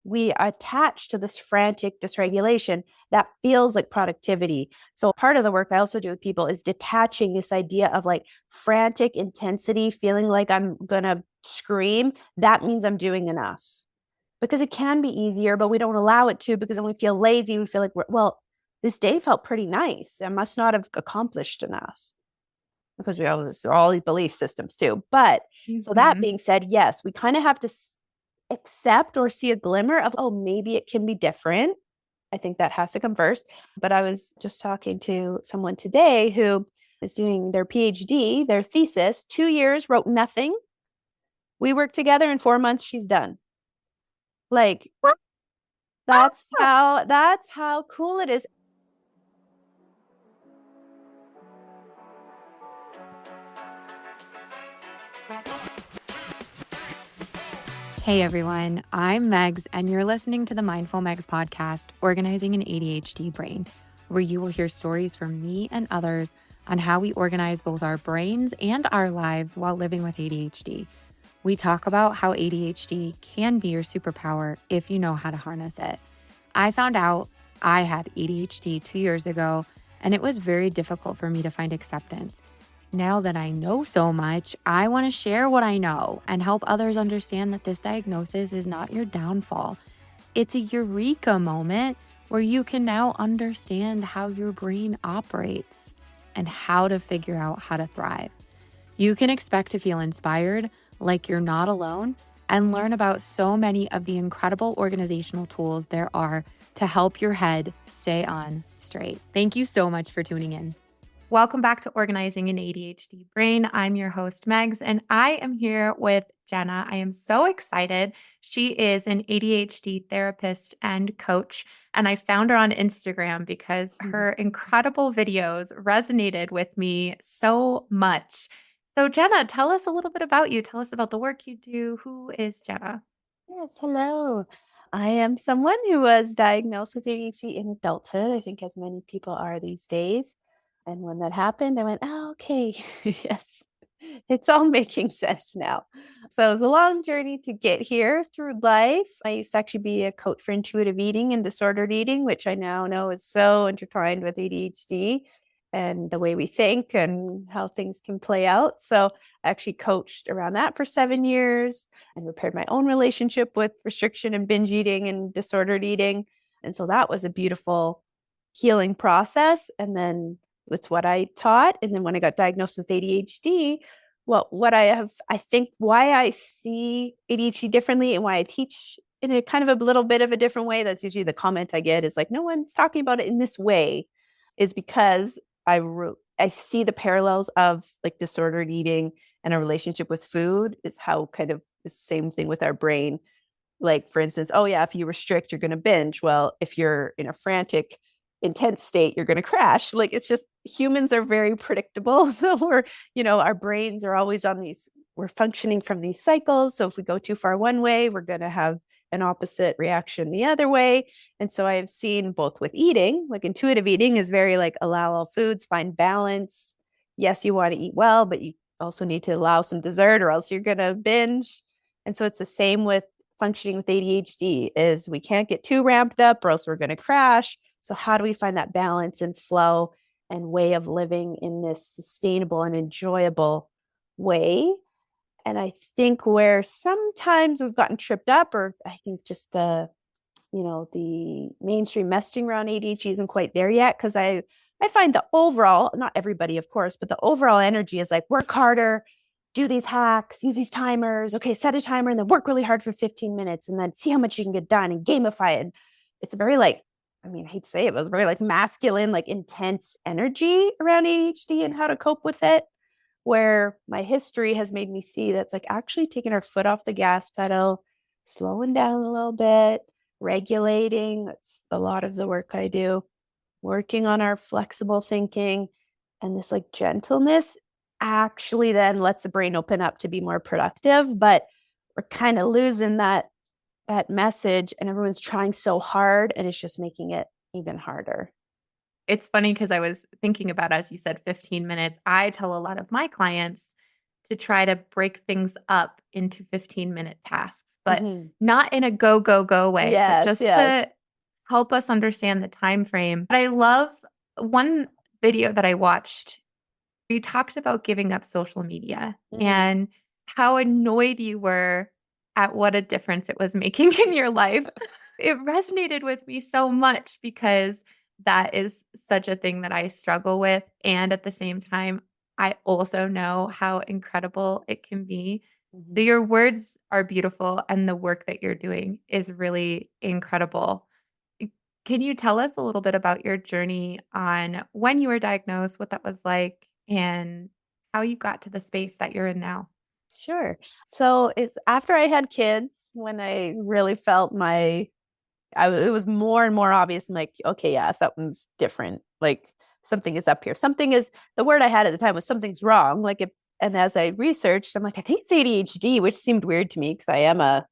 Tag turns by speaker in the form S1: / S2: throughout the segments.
S1: we attach to this frantic dysregulation that feels like productivity. So part of the work I also do with people is detaching this idea of like frantic intensity, feeling like I'm going to scream. That means I'm doing enough, because it can be easier, but we don't allow it to, because then we feel lazy. We feel like, well, this day felt pretty nice. I must not have accomplished enough, because we always all these belief systems too. But so that being said, yes, we kind of have to accept or see a glimmer of, oh, maybe it can be different. I think that has to come first. But I was just talking to someone today who is doing their PhD, their thesis, 2 years, wrote nothing. We worked together, in 4 months, she's done. Like, that's how cool it is.
S2: Hey everyone, I'm Megs, and you're listening to the Mindful Megs podcast, Organizing an ADHD Brain, where you will hear stories from me and others on how we organize both our brains and our lives while living with ADHD. We talk about how ADHD can be your superpower if you know how to harness it. I found out I had ADHD 2 years ago, and it was very difficult for me to find acceptance. Now that I know so much, I want to share what I know and help others understand that this diagnosis is not your downfall. It's a eureka moment where you can now understand how your brain operates and how to figure out how to thrive. You can expect to feel inspired, like you're not alone, and learn about so many of the incredible organizational tools there are to help your head stay on straight. Thank you so much for tuning in. Welcome back to Organizing an ADHD Brain. I'm your host, Megs, and I am here with Jenna. I am so excited. She is an ADHD therapist and coach, and I found her on Instagram because her incredible videos resonated with me so much. So Jenna, tell us a little bit about you. Tell us about the work you do. Who is Jenna?
S1: Yes, hello. I am someone who was diagnosed with ADHD in adulthood, I think as many people are these days. And when that happened, I went, oh, okay, yes, it's all making sense now. So it was a long journey to get here through life. I used to actually be a coach for intuitive eating and disordered eating, which I now know is so intertwined with ADHD and the way we think and how things can play out. So I actually coached around that for 7 years and repaired my own relationship with restriction and binge eating and disordered eating. And so that was a beautiful healing process. And then that's what I taught. And then when I got diagnosed with ADHD, well, I think why I see ADHD differently and why I teach in a kind of a little bit of a different way, that's usually the comment I get, is like, no one's talking about it in this way, is because I see the parallels of like disordered eating and a relationship with food is how kind of the same thing with our brain. Like, for instance, oh yeah, if you restrict, you're going to binge. Well, if you're in a frantic, intense state, you're going to crash. Like, it's just, humans are very predictable. So our brains are always on these, we're functioning from these cycles. So if we go too far one way, we're going to have an opposite reaction the other way. And so I have seen both with eating, like intuitive eating is very like allow all foods, find balance. Yes, you want to eat well, but you also need to allow some dessert or else you're going to binge. And so it's the same with functioning with ADHD, is we can't get too ramped up or else we're going to crash. So how do we find that balance and flow and way of living in this sustainable and enjoyable way? And I think where sometimes we've gotten tripped up, or I think just the mainstream messaging around ADHD isn't quite there yet, because I find the overall, not everybody, of course, but the overall energy is like, work harder, do these hacks, use these timers. Okay, set a timer and then work really hard for 15 minutes and then see how much you can get done and gamify it. It's a very like, I hate to say it, but it's very like masculine, like intense energy around ADHD and how to cope with it. Where my history has made me see that's like actually taking our foot off the gas pedal, slowing down a little bit, regulating. That's a lot of the work I do, working on our flexible thinking, and this like gentleness actually then lets the brain open up to be more productive. But we're kind of losing that message, and everyone's trying so hard, and it's just making it even harder.
S2: It's funny because I was thinking about, as you said, 15 minutes. I tell a lot of my clients to try to break things up into 15-minute tasks, but
S1: Mhm.
S2: not in a go, go, go way, but
S1: Yes,
S2: just
S1: yes.
S2: to help us understand the time frame. But I love one video that I watched. You talked about giving up social media
S1: Mm.
S2: and how annoyed you were at what a difference it was making in your life. It resonated with me so much because that is such a thing that I struggle with. And at the same time, I also know how incredible it can be. So
S1: Mhm.
S2: your words are beautiful, and the work that you're doing is really incredible. Can you tell us a little bit about your journey on when you were diagnosed, what that was like, and how you got to the space that you're in now?
S1: Sure. So it's after I had kids when I really felt it was more and more obvious. I'm like, okay, yeah, something's different. Like something is up here. Something is the word I had at the time was something's wrong. And as I researched, I'm like, I think it's ADHD, which seemed weird to me because I am a,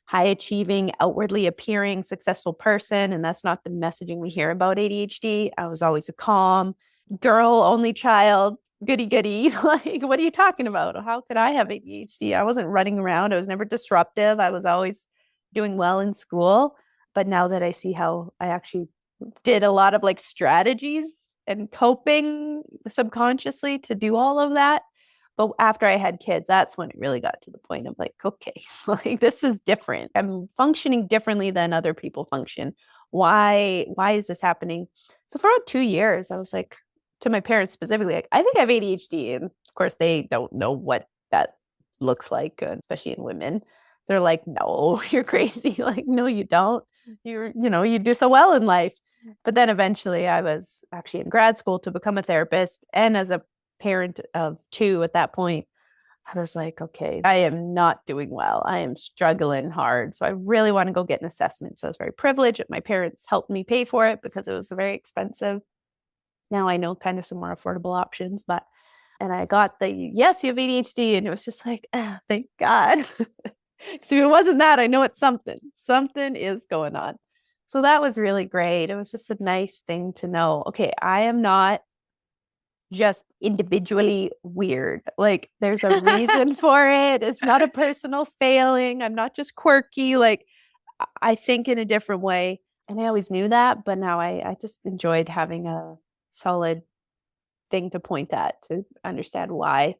S1: high achieving, outwardly appearing, successful person. And that's not the messaging we hear about ADHD. I was always a calm girl, only child, goody goody. Like, what are you talking about? How could I have ADHD? I wasn't running around. I was never disruptive. I was always doing well in school. But now that I see how I actually did a lot of like strategies and coping subconsciously to do all of that. But after I had kids, that's when it really got to the point of like, okay, like this is different. I'm functioning differently than other people function. Why is this happening? So for about 2 years, I was like to my parents specifically, like, I think I have ADHD. And of course, they don't know what that looks like, especially in women. They're like, no, you're crazy. Like, no, you don't. You do so well in life. But then eventually I was actually in grad school to become a therapist. And as a parent of two at that point, I was like, okay, I am not doing well. I am struggling hard. So I really want to go get an assessment. So I was very privileged that my parents helped me pay for it because it was very expensive. Now I know kind of some more affordable options, and I got the yes, you have ADHD. And it was just like, thank God. Because if it wasn't that, I know it's something. Something is going on. So that was really great. It was just a nice thing to know. Okay, I am not just individually weird. Like there's a reason for it. It's not a personal failing. I'm not just quirky. Like I think in a different way. And I always knew that, but now I just enjoyed having a solid thing to point at to understand why.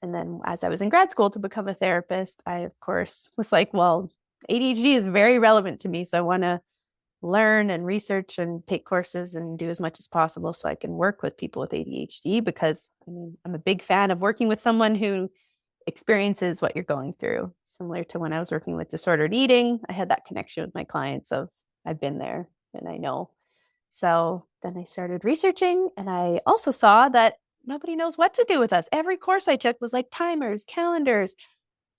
S1: And then as I was in grad school to become a therapist, I, of course, was like, well, ADHD is very relevant to me. So I want to learn and research and take courses and do as much as possible so I can work with people with ADHD because I'm a big fan of working with someone who experiences what you're going through. Similar to when I was working with disordered eating, I had that connection with my clients of I've been there and I know. So then I started researching and I also saw that nobody knows what to do with us. Every course I took was like timers, calendars.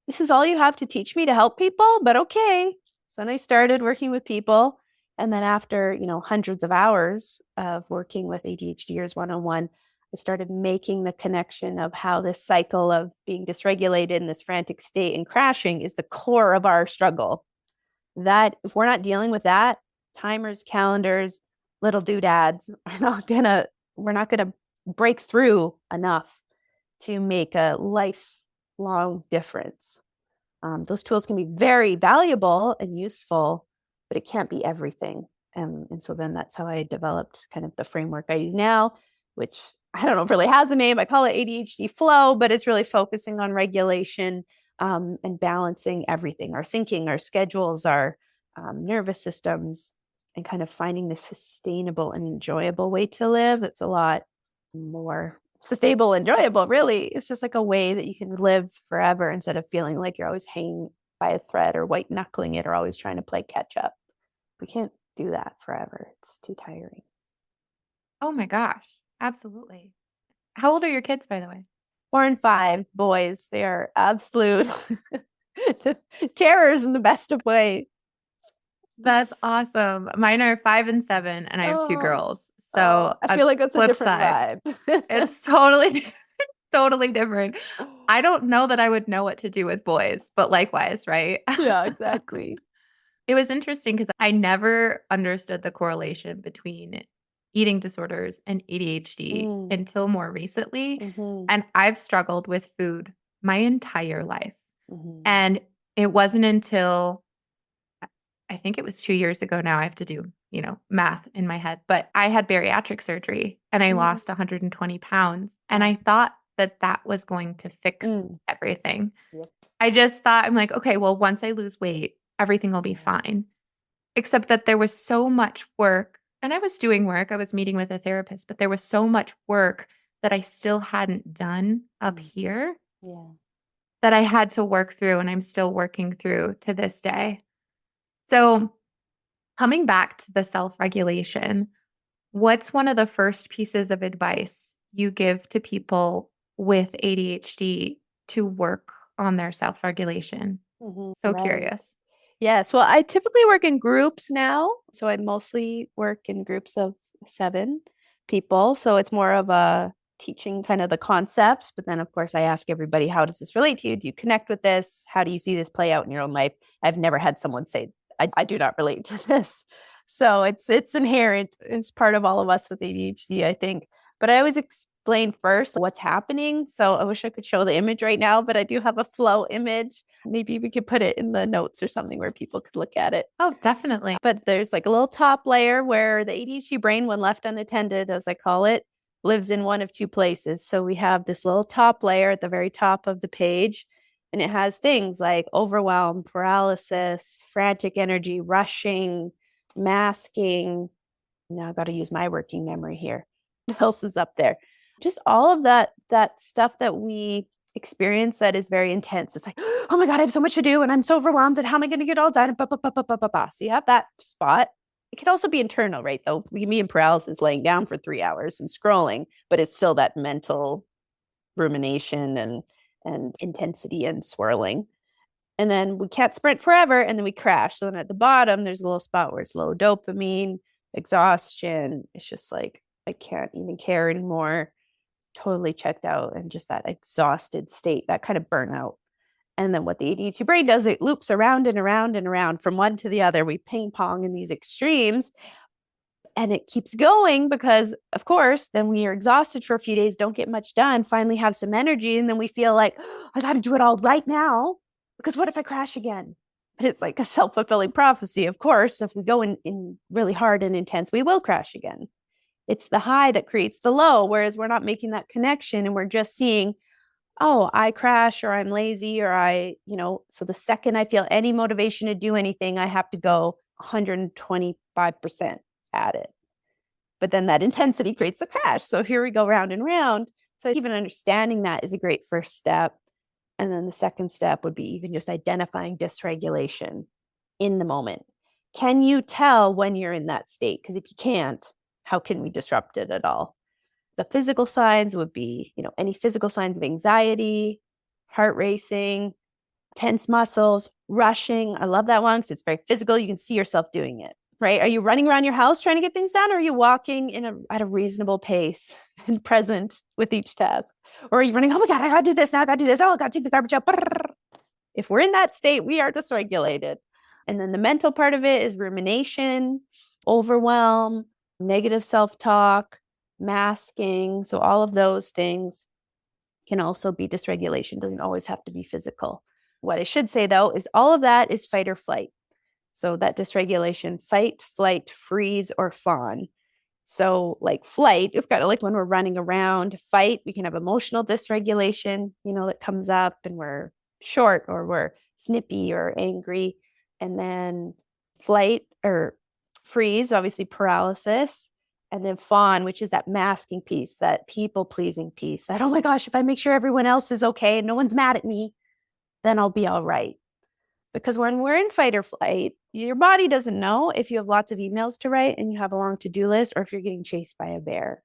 S1: This is all you have to teach me to help people, but okay. So then I started working with people. And then after, hundreds of hours of working with ADHDers one-on-one, I started making the connection of how this cycle of being dysregulated in this frantic state and crashing is the core of our struggle. That if we're not dealing with that, timers, calendars, little doodads we're not gonna break through enough to make a lifelong difference. Those tools can be very valuable and useful, but it can't be everything. And so then that's how I developed kind of the framework I use now, which I don't know if it really has a name. I call it ADHD flow, but it's really focusing on regulation and balancing everything, our thinking, our schedules, our nervous systems, and kind of finding the sustainable and enjoyable way to live. That's a lot more sustainable, enjoyable, really. It's just like a way that you can live forever instead of feeling like you're always hanging by a thread or white knuckling it or always trying to play catch up. We can't do that forever. It's too tiring.
S2: Oh my gosh, absolutely. How old are your kids, by the way?
S1: 4 and 5 boys, they are absolute terrors in the best of ways.
S2: That's awesome. Mine are 5 and 7, and I have two
S1: Oh,
S2: girls.
S1: oh,
S2: So
S1: I
S2: a
S1: feel like that's a
S2: flip
S1: different
S2: side.
S1: vibe.
S2: It's totally, totally different. I don't know that I would know what to do with boys, but likewise, right?
S1: Yeah, exactly.
S2: It was interesting because I never understood the correlation between eating disorders and ADHD
S1: Mm,
S2: until more recently.
S1: hmm
S2: And I've struggled with food my entire life.
S1: Mhm.
S2: And it wasn't until I think it was 2 years ago now, I have to do, math in my head, but I had bariatric surgery and I
S1: Mm.
S2: lost 120 pounds, and
S1: Wow.
S2: I thought that that was going to fix
S1: Mm.
S2: everything.
S1: Yep.
S2: I just thought, I'm like, "Okay, well, once I lose weight, everything will be
S1: Yeah.
S2: fine." Except that there was so much work, and I was doing work, I was meeting with a therapist, but there was so much work that I still hadn't done up
S1: Mm.
S2: here
S1: Yeah.
S2: that I had to work through, and I'm still working through to this day. So, coming back to the self-regulation, what's one of the first pieces of advice you give to people with ADHD to work on their self-regulation?
S1: Mhm.
S2: So
S1: Right.
S2: curious.
S1: Yes. Well, I typically work in groups now. So I mostly work in groups of 7 people. So it's more of a teaching kind of the concepts. But then, of course, I ask everybody, how does this relate to you? Do you connect with this? How do you see this play out in your own life? I've never had someone say, I do not relate to this. So it's inherent. It's part of all of us with ADHD, I think. But I always explain first what's happening. So I wish I could show the image right now, but I do have a flow image. Maybe we could put it in the notes or something where people could look at it.
S2: Oh, definitely.
S1: But there's like a little top layer where the ADHD brain, when left unattended, as I call it, lives in one of 2 places. So we have this little top layer at the very top of the page, and it has things like overwhelm, paralysis, frantic energy, rushing, masking. Now I've got to use my working memory here. What else is up there? Just all of that stuff that we experience that is very intense. It's like, oh my God, I have so much to do and I'm so overwhelmed. And how am I going to get all done? So you have that spot. It can also be internal, right? Though we can be in paralysis laying down for 3 hours and scrolling, but it's still that mental rumination and intensity and swirling. And then we can't sprint forever and then we crash. So then at the bottom, there's a little spot where it's low dopamine, exhaustion. It's just like, I can't even care anymore. Totally checked out and just that exhausted state, that kind of burnout. And then what the ADHD brain does, it loops around and around and around from one to the other. We ping pong in these extremes and it keeps going because, of course, then we are exhausted for a few days, don't get much done, finally have some energy. And then we feel like, oh, I got to do it all right now because what if I crash again? But it's like a self fulfilling prophecy. Of course, if we go in really hard and intense, we will crash again. It's the high that creates the low, whereas we're not making that connection and we're just seeing, oh, I crash or I'm lazy or so the second I feel any motivation to do anything, I have to go 125% at it. But then that intensity creates the crash. So here we go round and round. So even understanding that is a great first step. And then the second step would be even just identifying dysregulation in the moment. Can you tell when you're in that state? Because if you can't, how can we disrupt it at all? The physical signs would be, any physical signs of anxiety, heart racing, tense muscles, rushing. I love that one because it's very physical. You can see yourself doing it, right? Are you running around your house trying to get things done? Or are you walking at a reasonable pace and present with each task? Or are you running, oh my God, I got to do this now. I got to do this. Oh, I got to take the garbage out. If we're in that state, we are dysregulated. And then the mental part of it is rumination, overwhelm, negative self talk, masking. So all of those things can also be dysregulation. Doesn't always have to be physical. What I should say though is all of that is fight or flight. So that dysregulation, fight, flight, freeze, or fawn. So like flight, it's kind of like when we're running around. Fight, we can have emotional dysregulation, that comes up and we're short or we're snippy or angry. And then flight or freeze, obviously paralysis. And then fawn, which is that masking piece, that people pleasing piece, that, oh my gosh, if I make sure everyone else is okay and no one's mad at me, then I'll be all right. Because when we're in fight or flight, your body doesn't know if you have lots of emails to write and you have a long to-do list or if you're getting chased by a bear.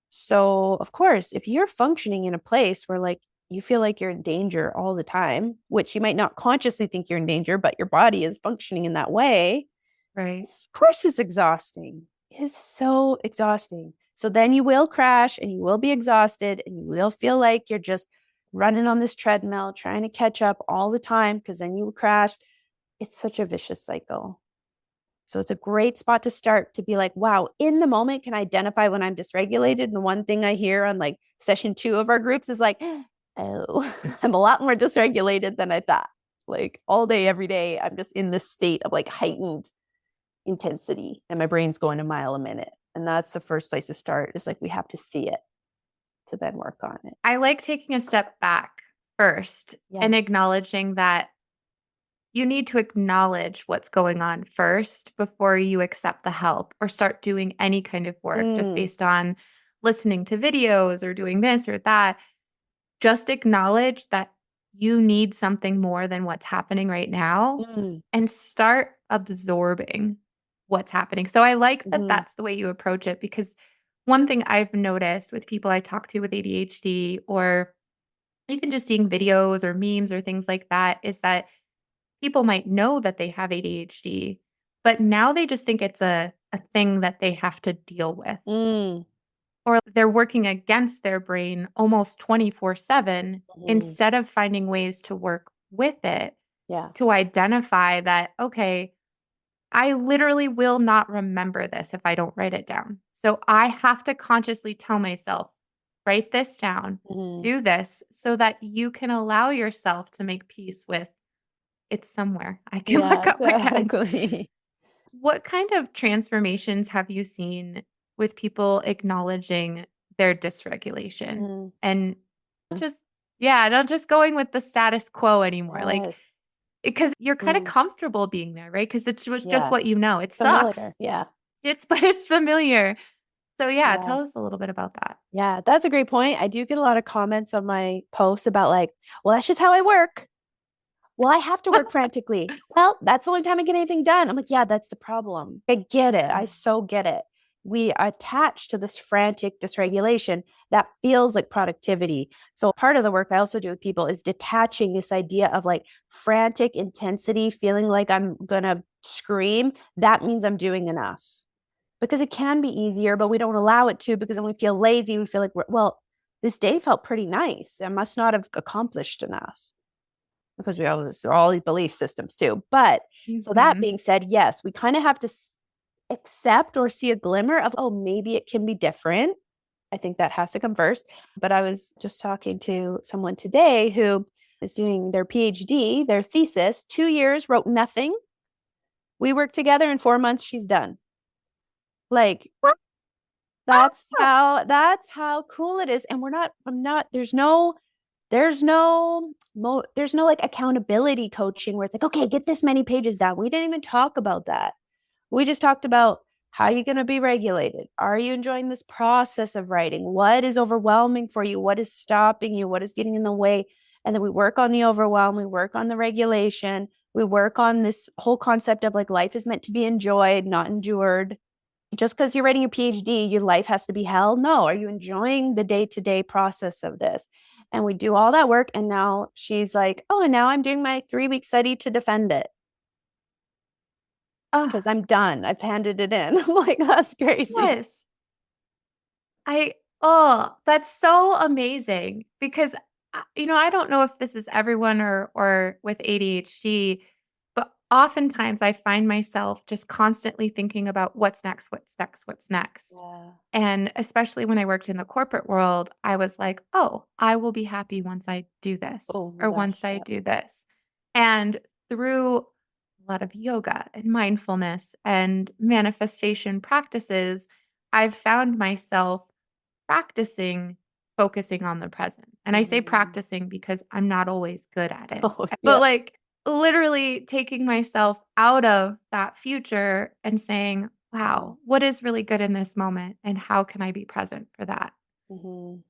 S1: So, of course, if you're functioning in a place where like you feel like you're in danger all the time, which you might not consciously think you're in danger, but your body is functioning in that way,
S2: Right.
S1: of course it's exhausting. It is so exhausting. So then you will crash and you will be exhausted and you will feel like you're just running on this treadmill, trying to catch up all the time because then you will crash. It's such a vicious cycle. So it's a great spot to start to be like, wow, in the moment, can I identify when I'm dysregulated? And the one thing I hear on like session 2 of our groups is like, oh, I'm a lot more dysregulated than I thought. Like all day, every day, I'm just in this state of like heightened intensity and my brain's going a mile a minute. And that's the first place to start. Is like we have to see it to then work on it.
S2: I like taking a step back first
S1: Yeah.
S2: and acknowledging that you need to acknowledge what's going on first before you accept the help or start doing any kind of work just
S1: Mm,
S2: based on listening to videos or doing this or that. Just acknowledge that you need something more than what's happening right now
S1: mm,
S2: and start absorbing what's happening. So I like that
S1: mm,
S2: that's the way you approach it, because one thing I've noticed with people I talk to with ADHD, or even just seeing videos or memes or things like that, is that people might know that they have ADHD, but now they just think it's a thing that they have to deal with,
S1: mm,
S2: or they're working against their brain almost 24/7
S1: mm.
S2: instead of finding ways to work with it,
S1: Yeah.
S2: to identify that, okay, I literally will not remember this if I don't write it down. So I have to consciously tell myself, write this down,
S1: Mm.
S2: do this, so that you can allow yourself to make peace with it's somewhere. I can look
S1: Yeah,
S2: up again.
S1: exactly.
S2: What kind of transformations have you seen with people acknowledging their dysregulation
S1: Mm.
S2: and just, yeah, not just going with the status quo anymore? Like,
S1: Yes.
S2: because you're kind of
S1: Mm.
S2: comfortable being there, right? Because it's just
S1: Yeah.
S2: what you know. It
S1: Familiar.
S2: sucks.
S1: Yeah.
S2: But it's familiar. So yeah,
S1: Yeah.
S2: tell us a little bit about that.
S1: Yeah. That's a great point. I do get a lot of comments on my posts about like, well, that's just how I work. Well, I have to work frantically. Well, that's the only time I get anything done. I'm like, yeah, that's the problem. I get it. I so get it. We attach to this frantic dysregulation that feels like productivity. So, part of the work I also do with people is detaching this idea of like frantic intensity, feeling like I'm going to scream. That means I'm doing enough because it can be easier, but we don't allow it to because then we feel lazy. We feel like, well, this day felt pretty nice. I must not have accomplished enough because we always are all these belief systems too. But so that
S2: Mhm.
S1: being said, yes, we kind of have to accept or see a glimmer of, oh, maybe it can be different. I think that has to come first. But I was just talking to someone today who is doing their PhD, their thesis, 2 years, wrote nothing. We worked together in 4 months, she's done. Like that's how cool it is. And I'm not, there's no like accountability coaching where it's like, okay, get this many pages down. We didn't even talk about that. We just talked about how are you going to be regulated? Are you enjoying this process of writing? What is overwhelming for you? What is stopping you? What is getting in the way? And then we work on the overwhelm, we work on the regulation, we work on this whole concept of like life is meant to be enjoyed, not endured. Just because you're writing a PhD, your life has to be hell. No, are you enjoying the day-to-day process of this? And we do all that work. And now she's like, oh, and now I'm doing my 3-week study to defend it
S2: Oh,
S1: because I'm done. I've handed it in. I'm like, that's crazy.
S2: yes. I oh, that's so amazing because I don't know if this is everyone or with ADHD, but oftentimes I find myself just constantly thinking about what's next, what's next, what's next.
S1: Yeah.
S2: And especially when I worked in the corporate world, I was like, "Oh, I will be happy once I do this
S1: Oh my
S2: or
S1: gosh.
S2: once I
S1: Yeah.
S2: do this." And through a lot of yoga and mindfulness and manifestation practices, I've found myself practicing focusing on the present. And I say
S1: Mhm.
S2: practicing because I'm not always good at it.
S1: Oh,
S2: But
S1: yeah.
S2: like literally taking myself out of that future and saying,
S1: Mhm.
S2: wow, what is really good in this moment? And how can I be present for that?
S1: Mhm.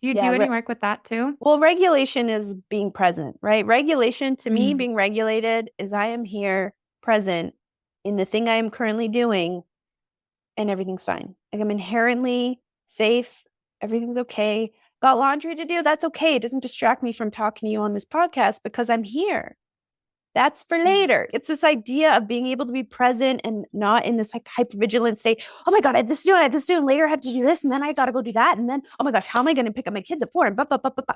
S2: Do you
S1: Yeah.
S2: do any work with that too?
S1: Well, regulation is being present, right? Regulation to me,
S2: Mm.
S1: being regulated is I am here present in the thing I am currently doing and everything's fine. Like I'm inherently safe. Everything's okay. Got laundry to do. That's okay. It doesn't distract me from talking to you on this podcast because I'm here. That's for
S2: Mm.
S1: later. It's this idea of being able to be present and not in this like hypervigilant state. Oh my God, I have this to do, I have this to do, and later I have to do this, and then I got to go do that. And then, oh my gosh, how am I going to pick up my kids at 4? And blah, blah, blah, blah, blah.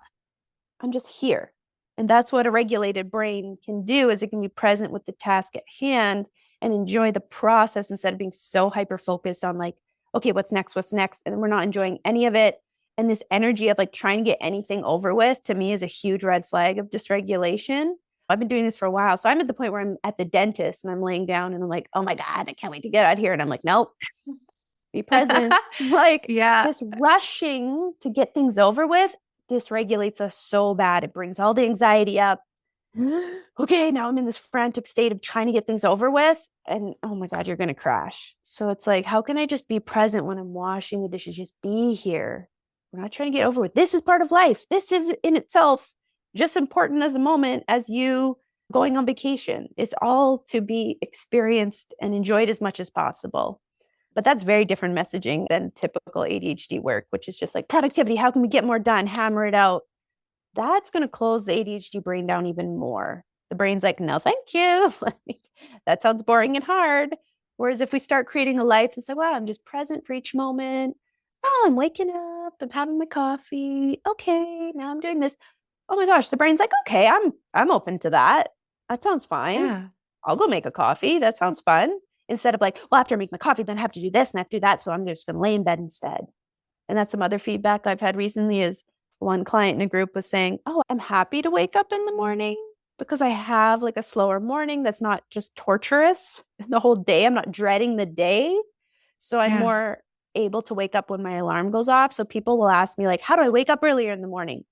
S1: I'm just here. And that's what a regulated brain can do is it can be present with the task at hand and enjoy the process instead of being so hyper focused on like, okay, what's next? What's next? And we're not enjoying any of it. And this energy of like trying to get anything over with to me is a huge red flag of dysregulation. I've been doing this for a while. So I'm at the point where I'm at the dentist and I'm laying down and I'm like, oh my God, I can't wait to get out of here. And I'm like, nope, be present. Like
S2: Yeah.
S1: this rushing to get things over with dysregulates us so bad. It brings all the anxiety up. Okay, now I'm in this frantic state of trying to get things over with. And oh my God, you're going to crash. So it's like, how can I just be present when I'm washing the dishes? Just be here. We're not trying to get over with. This is part of life. This is in itself just important as a moment as you going on vacation. It's all to be experienced and enjoyed as much as possible. But that's very different messaging than typical ADHD work, which is just like productivity. How can we get more done? Hammer it out. That's going to close the ADHD brain down even more. The brain's like, no, thank you. Like, that sounds boring and hard. Whereas if we start creating a life that's like, wow, I'm just present for each moment. Oh, I'm waking up, I'm having my coffee. Okay, now I'm doing this. Oh my gosh, the brain's like, okay, I'm open to that. That sounds fine.
S2: Yeah.
S1: I'll go make a coffee. That sounds fun. Instead of like, well, after I make my coffee, then I have to do this and I have to do that. So I'm just going to lay in bed instead. And that's some other feedback I've had recently is one client in a group was saying, oh, I'm happy to wake up in the morning because I have like a slower morning that's not just torturous the whole day. I'm not dreading the day. So I'm
S2: Yeah.
S1: more able to wake up when my alarm goes off. So people will ask me like, how do I wake up earlier in the morning?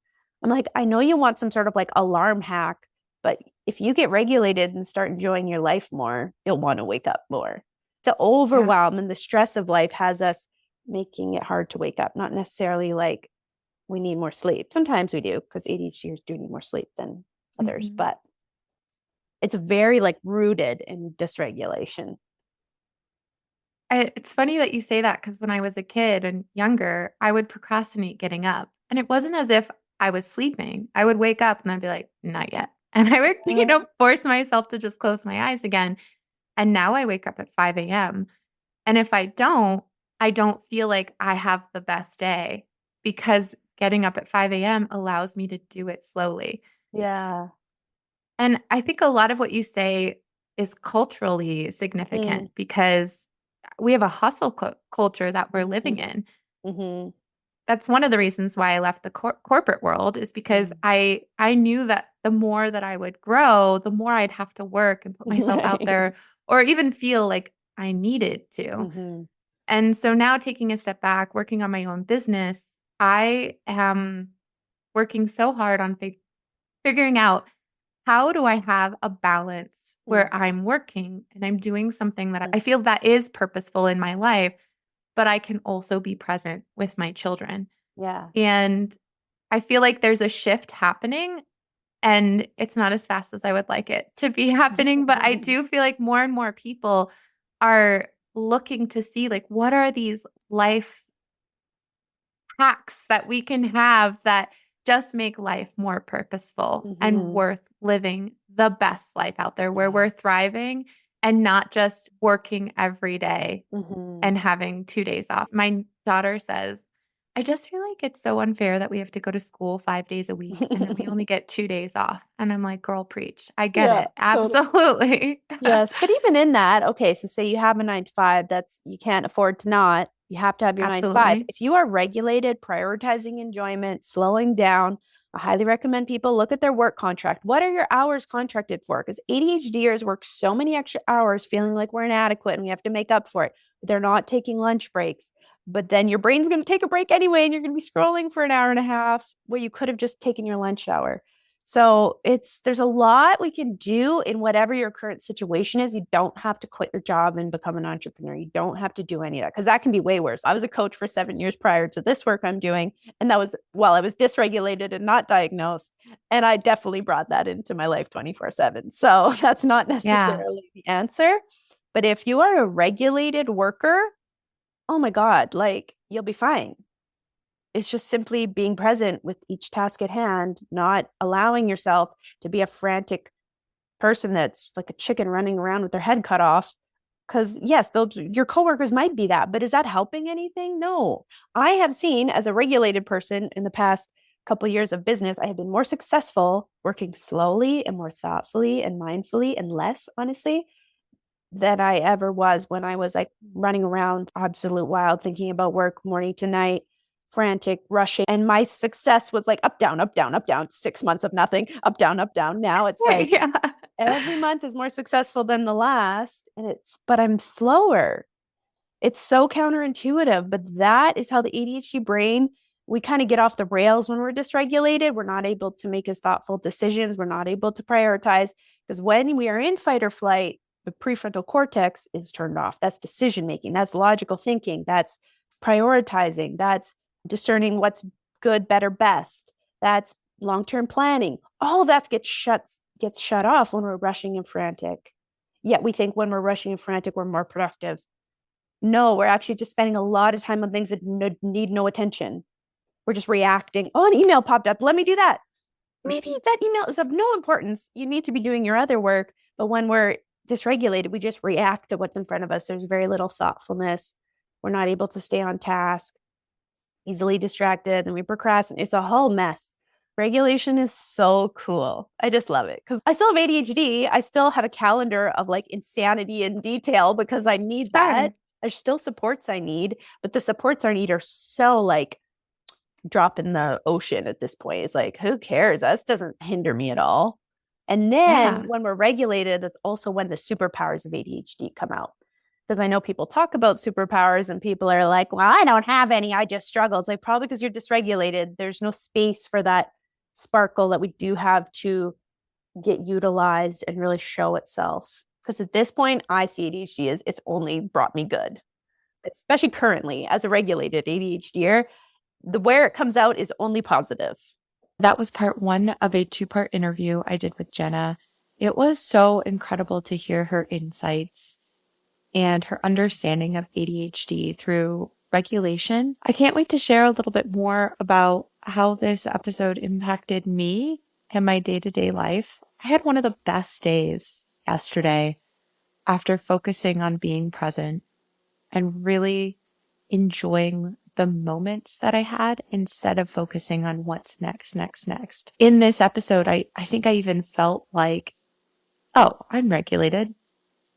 S1: I'm like, I know you want some sort of like alarm hack, but if you get regulated and start enjoying your life more, you'll want to wake up more. The
S2: Yeah.
S1: overwhelm and the stress of life has us making it hard to wake up, not necessarily like we need more sleep. Sometimes we do because ADHDers do need more sleep than others,
S2: Mhm.
S1: but it's very like rooted in dysregulation.
S2: It's funny that you say that because when I was a kid and younger, I would procrastinate getting up. And it wasn't as if I was sleeping. I would wake up and I'd be like, not yet. And I would, force myself to just close my eyes again. And now I wake up at 5 a.m. And if I don't feel like I have the best day because getting up at 5 a.m. allows me to do it slowly.
S1: Yeah.
S2: And I think a lot of what you say is culturally
S1: Mm.
S2: significant because we have a hustle culture that we're living
S1: Mm-hmm.
S2: in.
S1: Mm-hmm.
S2: That's one of the reasons why I left the corporate world is because I knew that the more that I would grow, the more I'd have to work and put myself out
S1: Right.
S2: there or even feel like I needed to.
S1: Mm-hmm.
S2: And so now taking a step back, working on my own business, I am working so hard on figuring out how do I have a balance where I'm working and I'm doing something that I feel that is purposeful in my life, but I can also be present with my children.
S1: Yeah.
S2: And I feel like there's a shift happening and it's not as fast as I would like it to be happening, but I do feel like more and more people are looking to see like what are these life hacks that we can have that just make life more purposeful and
S1: Mm-hmm.
S2: worth living the best life out there where
S1: Yeah.
S2: we're thriving and not just working every day
S1: Mm-hmm.
S2: and having 2 days off. My daughter says, I just feel like it's so unfair that we have to go to school 5 days a week and then we only get 2 days off. And I'm like, girl, preach. I get
S1: Yeah,
S2: it.
S1: totally.
S2: Absolutely.
S1: Yes, but even in that, okay, so say you have a 9 to 5, that's you can't afford to not. You have to have your 9 to 5.
S2: Absolutely.
S1: If you are regulated, prioritizing enjoyment, slowing down, I highly recommend people look at their work contract. What are your hours contracted for? Because ADHDers work so many extra hours feeling like we're inadequate and we have to make up for it. But they're not taking lunch breaks. But then your brain's going to take a break anyway, and you're going to be scrolling for an hour and a half where you could have just taken your lunch hour. So there's a lot we can do in whatever your current situation is. You don't have to quit your job and become an entrepreneur. You don't have to do any of that because that can be way worse. I was a coach for 7 years prior to this work I'm doing, and that was while I was dysregulated and not diagnosed. And I definitely brought that into my life 24/7. So that's not
S2: Yeah.
S1: necessarily the answer. But if you are a regulated worker, oh my God, like you'll be fine. It's just simply being present with each task at hand, not allowing yourself to be a frantic person that's like a chicken running around with their head cut off. Because yes, your coworkers might be that, but is that helping anything? No. I have seen as a regulated person in the past couple of years of business, I have been more successful working slowly and more thoughtfully and mindfully and less, honestly, than I ever was when I was like running around absolute wild, thinking about work morning to night. frantic, rushing. And my success was like up, down, up, down, up, down, 6 months of nothing, up, down, up, down. Now it's like
S2: Yeah.
S1: every month is more successful than the last. But I'm slower. It's so counterintuitive, but that is how the ADHD brain, we kind of get off the rails when we're dysregulated. We're not able to make as thoughtful decisions. We're not able to prioritize because when we are in fight or flight, the prefrontal cortex is turned off. That's decision making. That's logical thinking. That's prioritizing. That's discerning what's good, better, best. That's long-term planning. All of that gets shut off when we're rushing and frantic. Yet we think when we're rushing and frantic, we're more productive. No, we're actually just spending a lot of time on things that need no attention. We're just reacting. Oh, an email popped up. Let me do that. Maybe that email is of no importance. You need to be doing your other work. But when we're dysregulated, we just react to what's in front of us. There's very little thoughtfulness. We're not able to stay on task, easily distracted, and we procrastinate. It's a whole mess. Regulation is so cool. I just love it because I still have ADHD. I still have a calendar of like insanity in detail because I need that. There's still supports I need, but the supports I need are so like drop in the ocean at this point. It's like, who cares? This doesn't hinder me at all. And then when we're regulated, that's also when the superpowers of ADHD come out. Because I know people talk about superpowers and people are like, well, I don't have any. I just struggle. It's like, probably because you're dysregulated. There's no space for that sparkle that we do have to get utilized and really show itself. Because at this point, I see ADHD as it's only brought me good, especially currently as a regulated ADHDer. Where it comes out is only positive.
S2: That was part one of a 2-part interview I did with Jenna. It was so incredible to hear her insights and her understanding of ADHD through regulation. I can't wait to share a little bit more about how this episode impacted me and my day-to-day life. I had one of the best days yesterday after focusing on being present and really enjoying the moments that I had instead of focusing on what's next. In this episode, I think I even felt like, oh, I'm regulated.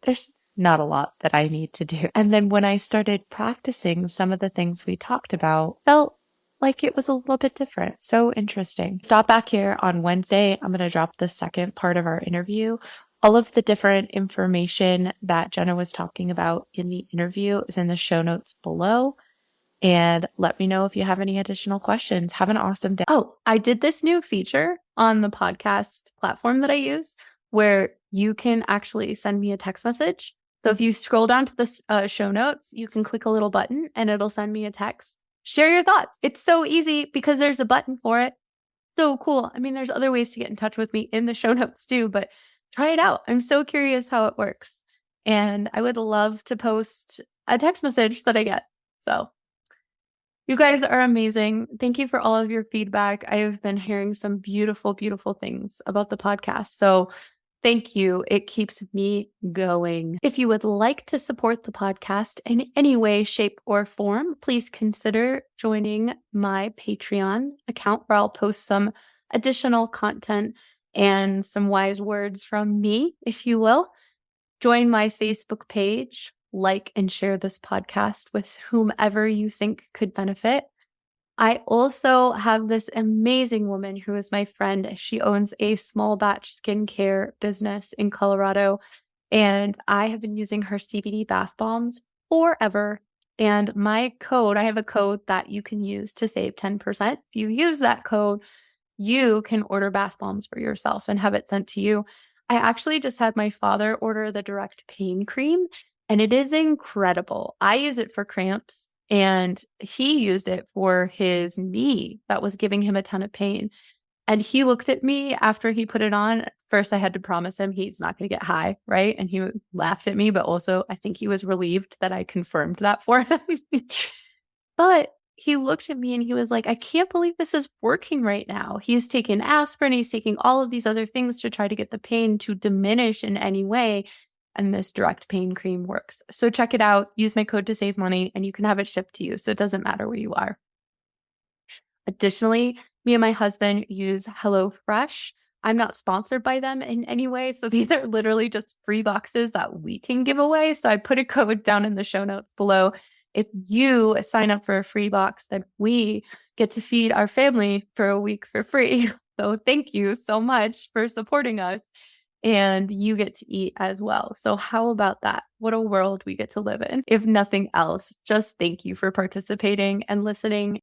S2: There's not a lot that I need to do. And then when I started practicing some of the things we talked about, felt like it was a little bit different. So interesting. Stop back here on Wednesday. I'm going to drop the second part of our interview. All of the different information that Jenna was talking about in the interview is in the show notes below. And let me know if you have any additional questions. Have an awesome day. Oh, I did this new feature on the podcast platform that I use where you can actually send me a text message. So if you scroll down to the show notes, you can click a little button and it'll send me a text. Share your thoughts. It's so easy because there's a button for it. So cool. I mean, there's other ways to get in touch with me in the show notes too, but try it out. I'm so curious how it works. And I would love to post a text message that I get. So you guys are amazing. Thank you for all of your feedback. I have been hearing some beautiful, beautiful things about the podcast. So thank you. It keeps me going. If you would like to support the podcast in any way, shape, or form, please consider joining my Patreon account where I'll post some additional content and some wise words from me, if you will. Join my Facebook page, like and share this podcast with whomever you think could benefit. I also have this amazing woman who is my friend. She owns a small batch skincare business in Colorado, and I have been using her CBD bath bombs forever. And I have a code that you can use to save 10%. If you use that code, you can order bath bombs for yourself and have it sent to you. I actually just had my father order the direct pain cream, and it is incredible. I use it for cramps, and he used it for his knee that was giving him a ton of pain. And he looked at me after he put it on. First, I had to promise him he's not going to get high, right? And he laughed at me, but also I think he was relieved that I confirmed that for him. But he looked at me and he was like, I can't believe this is working right now. He's taking aspirin, he's taking all of these other things to try to get the pain to diminish in any way. And this direct pain cream works. So check it out. Use my code to save money and you can have it shipped to you. So it doesn't matter where you are. Additionally, me and my husband use HelloFresh. I'm not sponsored by them in any way. So these are literally just free boxes that we can give away. So I put a code down in the show notes below.
S3: if you sign up for a free box, then we get to feed our family for a week for free. So thank you so much for supporting us. And you get to eat as well. So how about that? What a world we get to live in. If nothing else, just thank you for participating and listening.